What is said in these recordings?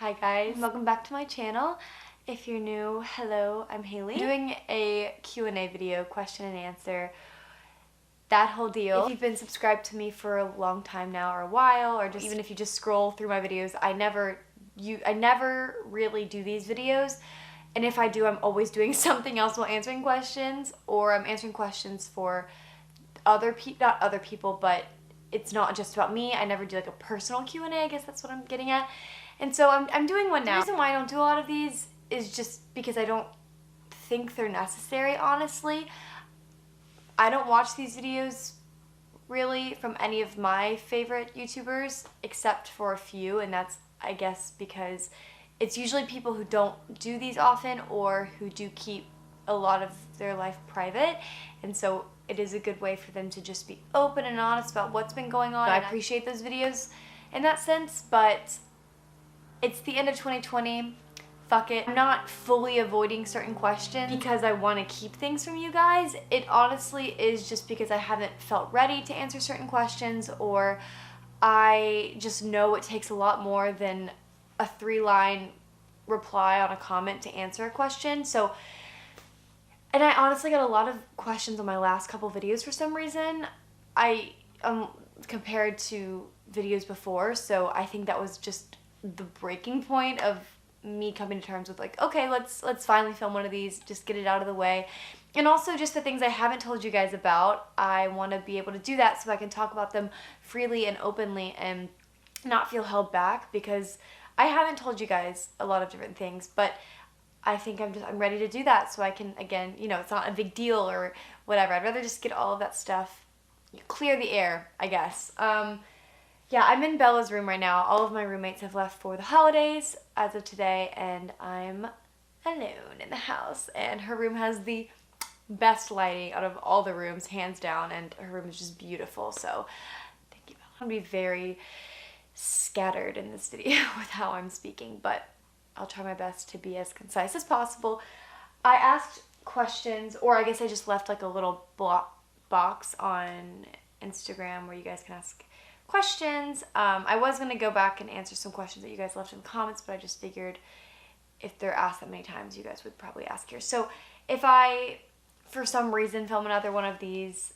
Hi guys, welcome back to my channel. If you're new, hello, I'm Haley. I'm doing a Q&A video, question and answer, that whole deal. If you've been subscribed to me for a long time now or a while, or just even if you just scroll through my videos, I never really do these videos. And if I do, I'm always doing something else while answering questions, or I'm answering questions for not other people, but it's not just about me. I never do like a personal Q&A, I guess that's what I'm getting at. And so I'm doing one now. The reason why I don't do a lot of these is just because I don't think they're necessary, honestly. I don't watch these videos really from any of my favorite YouTubers, except for a few, and that's, I guess, because it's usually people who don't do these often or who do keep a lot of their life private, and so it is a good way for them to just be open and honest about what's been going on. I appreciate those videos in that sense, but it's the end of 2020. Fuck it. I'm not fully avoiding certain questions because I want to keep things from you guys. It honestly is just because I haven't felt ready to answer certain questions, or I just know it takes a lot more than a 3-line reply on a comment to answer a question. So, and I honestly got a lot of questions on my last couple videos for some reason. Compared to videos before, so I think that was just the breaking point of me coming to terms with like, okay, let's finally film one of these, just get it out of the way. And also just the things I haven't told you guys about, I want to be able to do that so I can talk about them freely and openly and not feel held back, because I haven't told you guys a lot of different things, but I think I'm ready to do that so I can, again, you know, it's not a big deal or whatever. I'd rather just get all of that stuff, clear the air, I guess. Yeah, I'm in Bella's room right now. All of my roommates have left for the holidays as of today, and I'm alone in the house. And her room has the best lighting out of all the rooms, hands down, and her room is just beautiful. So, thank you, Bella. I'm going to be very scattered in this video with how I'm speaking, but I'll try my best to be as concise as possible. I asked questions, or I guess I just left like a little box on Instagram where you guys can ask questions. I was going to go back and answer some questions that you guys left in the comments, but I just figured if they're asked that many times, you guys would probably ask here. So if I, for some reason, film another one of these,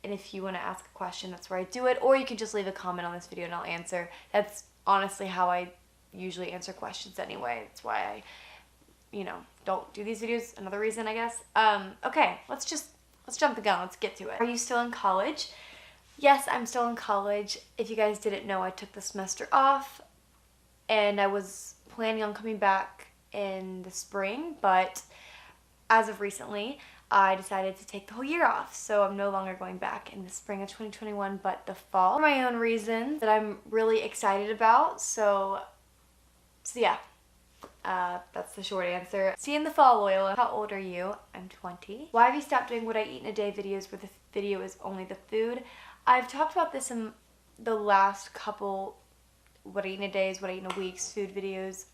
and if you want to ask a question, that's where I do it, or you can just leave a comment on this video and I'll answer. That's honestly how I usually answer questions anyway. That's why I, you know, don't do these videos. Another reason, I guess. Okay, let's jump the gun. Let's get to it. Are you still in college? Yes, I'm still in college. If you guys didn't know, I took the semester off and I was planning on coming back in the spring, but as of recently, I decided to take the whole year off. So I'm no longer going back in the spring of 2021, but the fall, for my own reasons that I'm really excited about. So yeah, that's the short answer. See you in the fall, Loyola. How old are you? I'm 20. Why have you stopped doing what I eat in a day videos where the video is only the food? I've talked about this in the last couple what I eat in a day, what I eat in a week's food videos,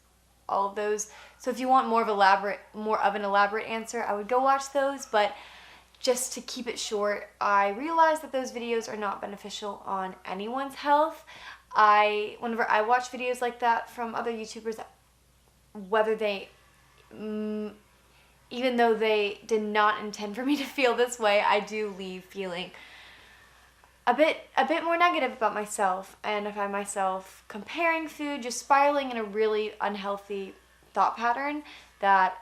all of those. So if you want more of an elaborate answer, I would go watch those, but just to keep it short, I realized that those videos are not beneficial on anyone's health. Whenever I watch videos like that from other YouTubers, whether they, even though they did not intend for me to feel this way, I do leave feeling a bit more negative about myself, and I find myself comparing food, just spiraling in a really unhealthy thought pattern that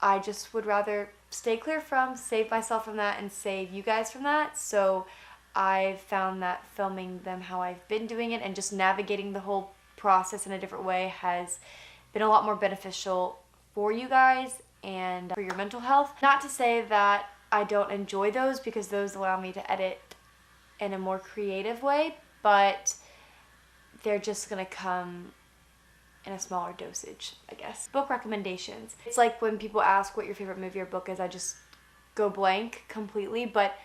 I just would rather stay clear from, save myself from that, and save you guys from that. So I've found that filming them how I've been doing it and just navigating the whole process in a different way has been a lot more beneficial for you guys and for your mental health. Not to say that I don't enjoy those, because those allow me to edit in a more creative way, but they're just gonna come in a smaller dosage, I guess. Book recommendations. It's like when people ask what your favorite movie or book is, I just go blank completely, but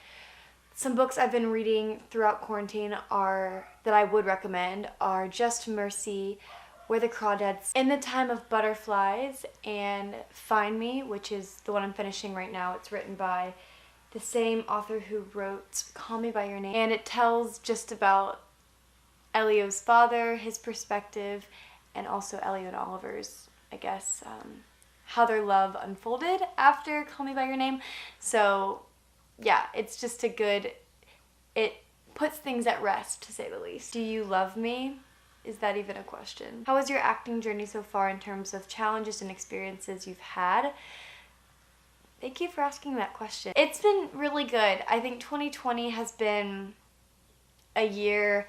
some books I've been reading throughout quarantine that I would recommend are Just Mercy, Where the Crawdads, In the Time of Butterflies, and Find Me, which is the one I'm finishing right now. It's written by the same author who wrote Call Me By Your Name, and it tells just about Elio's father, his perspective, and also Ellie and Oliver's, I guess, how their love unfolded after Call Me By Your Name. So yeah, it's just it puts things at rest, to say the least. Do you love me? Is that even a question? How was your acting journey so far in terms of challenges and experiences you've had? Thank you for asking that question. It's been really good. I think 2020 has been a year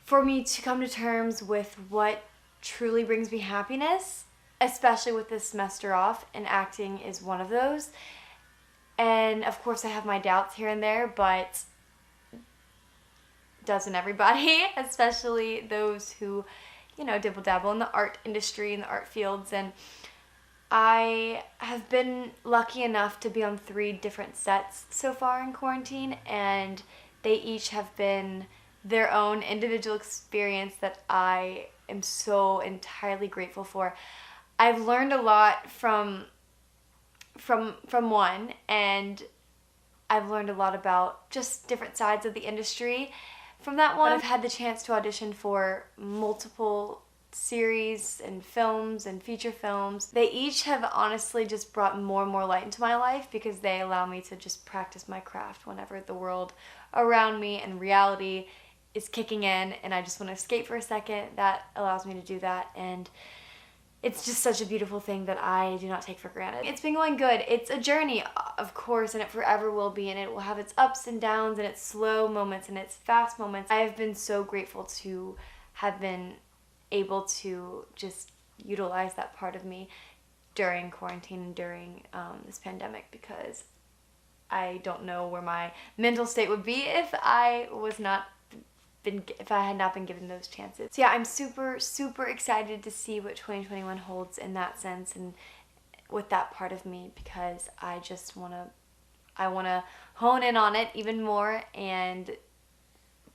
for me to come to terms with what truly brings me happiness, especially with this semester off, and acting is one of those. And of course I have my doubts here and there, but doesn't everybody? Especially those who, dibble dabble in the art industry, in the art fields. And I have been lucky enough to be on 3 different sets so far in quarantine, and they each have been their own individual experience that I am so entirely grateful for. I've learned a lot from one, and I've learned a lot about just different sides of the industry from that one. But I've had the chance to audition for multiple series and films and feature films. They each have honestly just brought more and more light into my life because they allow me to just practice my craft whenever the world around me and reality is kicking in and I just want to escape for a second. That allows me to do that, and it's just such a beautiful thing that I do not take for granted. It's been going good. It's a journey, of course, and it forever will be, and it will have its ups and downs and its slow moments and its fast moments. I have been so grateful to have been able to just utilize that part of me during quarantine and during this pandemic, because I don't know where my mental state would be if I had not been given those chances. So yeah, I'm super, super excited to see what 2021 holds in that sense and with that part of me, because I want to hone in on it even more and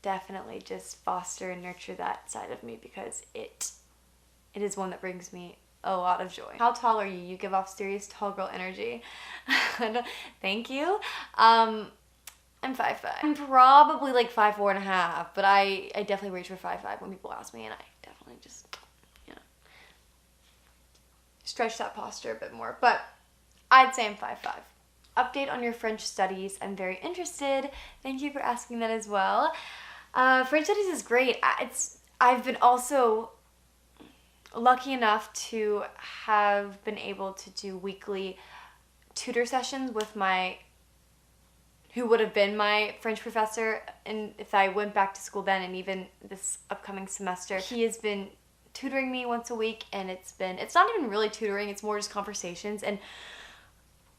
definitely just foster and nurture that side of me, because it is one that brings me a lot of joy. How tall are you? You give off serious tall girl energy. Thank you. I'm 5'5". I'm probably like 5'4.5", but I definitely reach for 5'5" when people ask me, and I definitely just, stretch that posture a bit more. But I'd say I'm 5'5". Update on your French studies. I'm very interested. Thank you for asking that as well. French studies is great. I've been also lucky enough to have been able to do weekly tutor sessions with who would have been my French professor, and if I went back to school then and even this upcoming semester. He has been tutoring me once a week, and it's not even really tutoring, it's more just conversations, and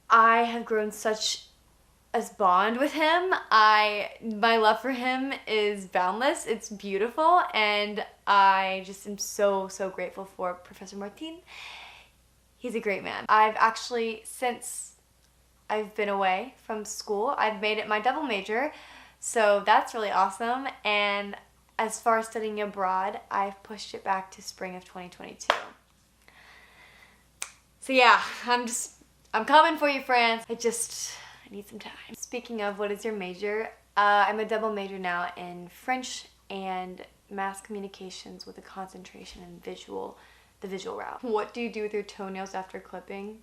I have grown such a bond with him. My love for him is boundless. It's beautiful, and I just am so, so grateful for Professor Martin. He's a great man. I've actually, since I've been away from school, I've made it my double major, so that's really awesome. And as far as studying abroad, I've pushed it back to spring of 2022. So yeah, I'm coming for you, France. I need some time. Speaking of, what is your major? I'm a double major now in French and mass communications with a concentration in the visual route. What do you do with your toenails after clipping?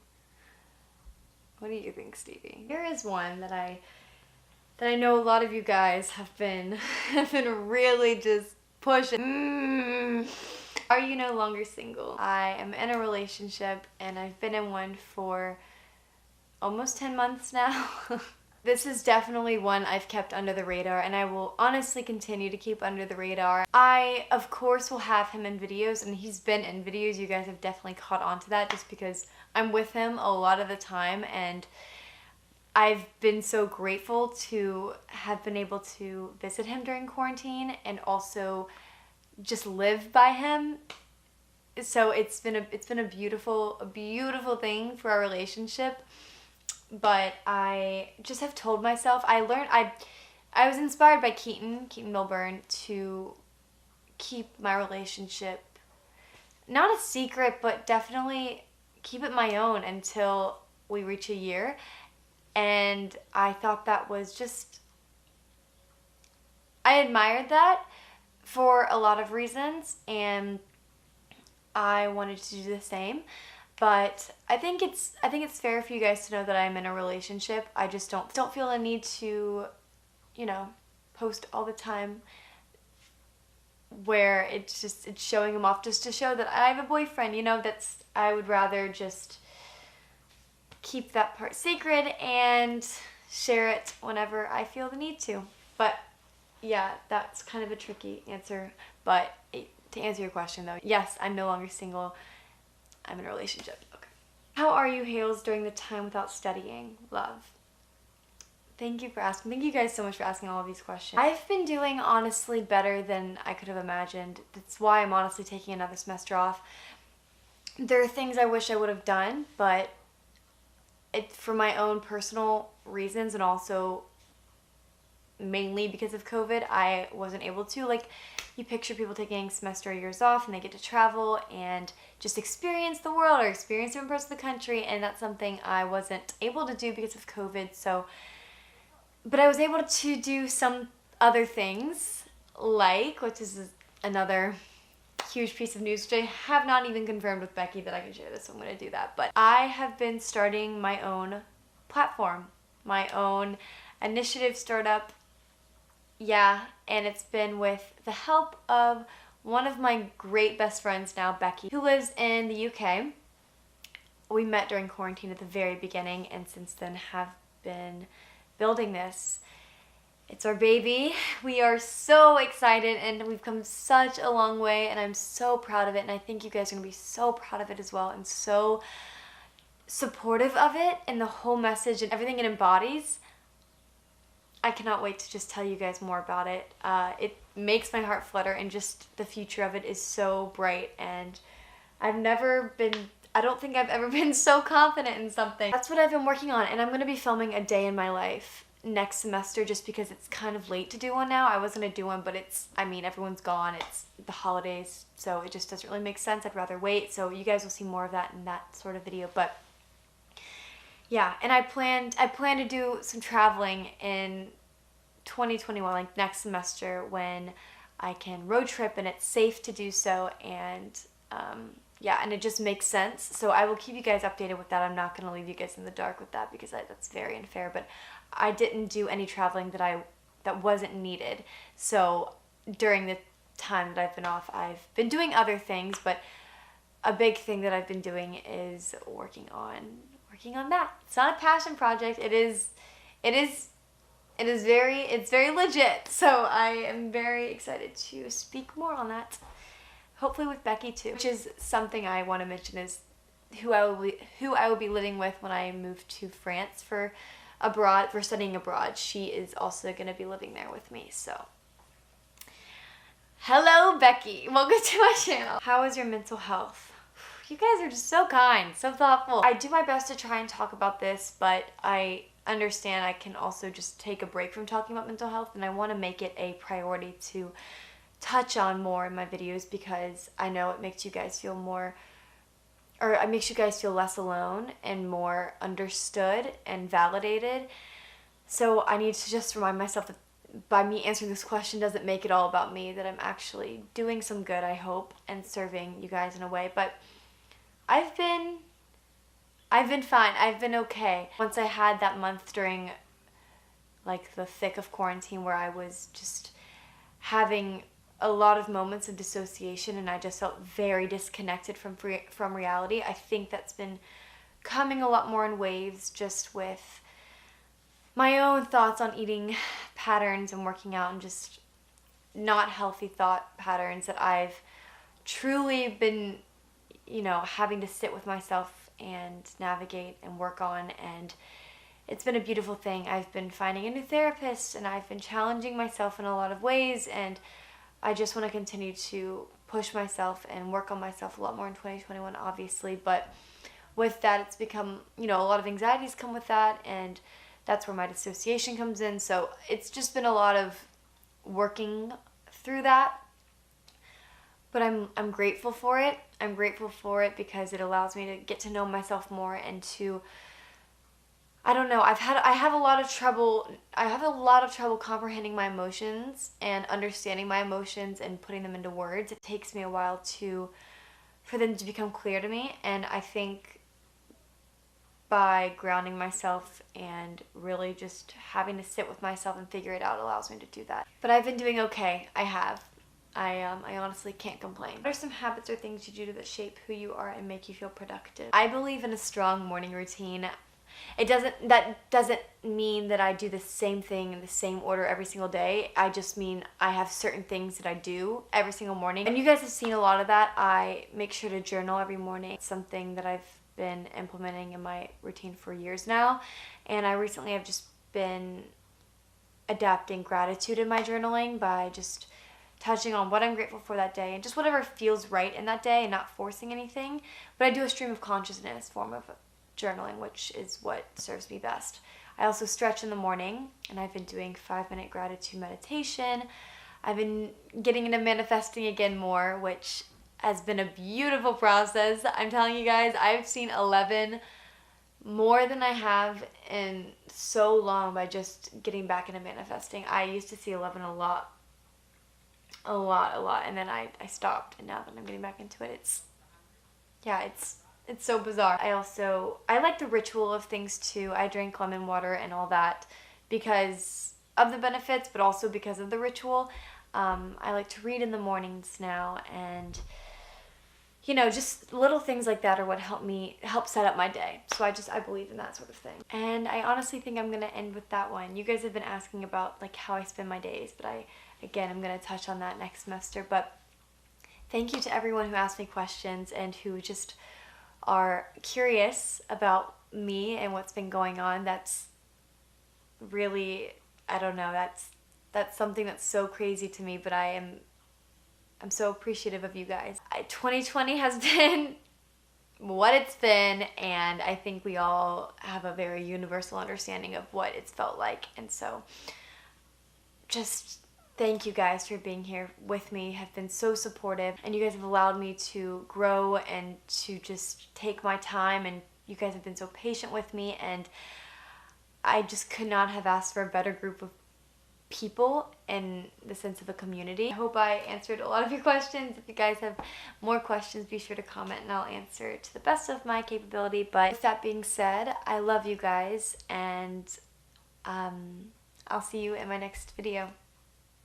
What do you think, Stevie? Here is one that I know a lot of you guys have been really just pushing. Are you no longer single? I am in a relationship, and I've been in one for almost 10 months now. This is definitely one I've kept under the radar, and I will honestly continue to keep under the radar. I, of course, will have him in videos, and he's been in videos. You guys have definitely caught on to that just because I'm with him a lot of the time, and I've been so grateful to have been able to visit him during quarantine and also just live by him. So it's been a beautiful thing for our relationship. But I just have told myself, I was inspired by Keaton Milburn to keep my relationship not a secret, but definitely keep it my own until we reach a year. And I thought that was I admired that for a lot of reasons, and I wanted to do the same. But I think it's fair for you guys to know that I'm in a relationship. I just don't feel a need to, you know, post all the time where it's showing him off just to show that I have a boyfriend. You know, I would rather just keep that part secret and share it whenever I feel the need to. But yeah, that's kind of a tricky answer. But to answer your question though, yes, I'm no longer single. I'm in a relationship. Okay. How are you, Hales, during the time without studying? Love. Thank you for asking. Thank you guys so much for asking all of these questions. I've been doing honestly better than I could have imagined. That's why I'm honestly taking another semester off. There are things I wish I would have done, but for my own personal reasons and also mainly because of COVID, I wasn't able to. Like, you picture people taking semester years off and they get to travel and just experience the world or experience different parts of the country, and that's something I wasn't able to do because of COVID. So, but I was able to do some other things, which is another huge piece of news, which I have not even confirmed with Becky that I can share this, so I'm going to do that. But I have been starting my own platform, my own initiative startup. Yeah, and it's been with the help of one of my great best friends now, Becky, who lives in the UK. We met during quarantine at the very beginning, and since then have been building this. It's our baby. We are so excited, and we've come such a long way, and I'm so proud of it, and I think you guys are going to be so proud of it as well, and so supportive of it, and the whole message and everything it embodies. I cannot wait to just tell you guys more about it. It makes my heart flutter, and just the future of it is so bright, and I don't think I've ever been so confident in something. That's what I've been working on, and I'm going to be filming a day in my life next semester just because it's kind of late to do one now. I was going to do one, but everyone's gone. It's the holidays, so it just doesn't really make sense. I'd rather wait, so you guys will see more of that in that sort of video. But yeah, and I plan to do some traveling in 2021, like next semester, when I can road trip and it's safe to do so, and yeah, and it just makes sense. So I will keep you guys updated with that. I'm not going to leave you guys in the dark with that because that's very unfair, but I didn't do any traveling that wasn't needed. So during the time that I've been off, I've been doing other things, but a big thing that I've been doing is working on that. It's not a passion project. It's very legit. So I am very excited to speak more on that. Hopefully with Becky too, which is something I want to mention is who I will be living with when I move to France for studying abroad. She is also going to be living there with me. So hello, Becky. Welcome to my channel. How is your mental health? You guys are just so kind, so thoughtful. I do my best to try and talk about this, but I understand I can also just take a break from talking about mental health, and I want to make it a priority to touch on more in my videos because I know it makes you guys feel it makes you guys feel less alone and more understood and validated. So I need to just remind myself that by me answering this question doesn't make it all about me, that I'm actually doing some good, I hope, and serving you guys in a way. But I've been fine. I've been okay. Once I had that month during like the thick of quarantine where I was just having a lot of moments of dissociation and I just felt very disconnected from reality. I think that's been coming a lot more in waves, just with my own thoughts on eating patterns and working out and just not healthy thought patterns that I've truly been, having to sit with myself and navigate and work on, and it's been a beautiful thing. I've been finding a new therapist and I've been challenging myself in a lot of ways, and I just want to continue to push myself and work on myself a lot more in 2021, obviously. But with that, it's become, a lot of anxieties come with that, and that's where my dissociation comes in. So it's just been a lot of working through that. But I'm grateful for it. I'm grateful for it because it allows me to get to know myself more and to, I don't know, I have a lot of trouble comprehending my emotions and understanding my emotions and putting them into words. It takes me a while to for them to become clear to me. And I think by grounding myself and really just having to sit with myself and figure it out allows me to do that. But I've been doing okay. I have. I honestly can't complain. What are some habits or things you do that shape who you are and make you feel productive? I believe in a strong morning routine. That doesn't mean that I do the same thing in the same order every single day. I just mean I have certain things that I do every single morning. And you guys have seen a lot of that. I make sure to journal every morning. It's something that I've been implementing in my routine for years now. And I recently have just been adapting gratitude in my journaling by just touching on what I'm grateful for that day and just whatever feels right in that day and not forcing anything. But I do a stream of consciousness form of journaling, which is what serves me best. I also stretch in the morning, and I've been doing 5-minute gratitude meditation. I've been getting into manifesting again more, which has been a beautiful process. I'm telling you guys, I've seen 11 more than I have in so long by just getting back into manifesting. I used to see 11 a lot, and then I stopped, and now that I'm getting back into it, it's so bizarre. I like the ritual of things too. I drink lemon water and all that because of the benefits, but also because of the ritual. I like to read in the mornings now, and just little things like that are what help set up my day. So I believe in that sort of thing. And I honestly think I'm gonna end with that one. You guys have been asking about like how I spend my days, but I'm gonna touch on that next semester. But thank you to everyone who asked me questions and who just are curious about me and what's been going on. That's really, I don't know, that's something that's so crazy to me, but I'm so appreciative of you guys. 2020 has been what it's been, and I think we all have a very universal understanding of what it's felt like. And so just thank you guys for being here with me, have been so supportive, and you guys have allowed me to grow and to just take my time, and you guys have been so patient with me, and I just could not have asked for a better group of people in the sense of a community. I hope I answered a lot of your questions. If you guys have more questions, be sure to comment and I'll answer to the best of my capability. But with that being said, I love you guys, and I'll see you in my next video.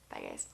Bye guys.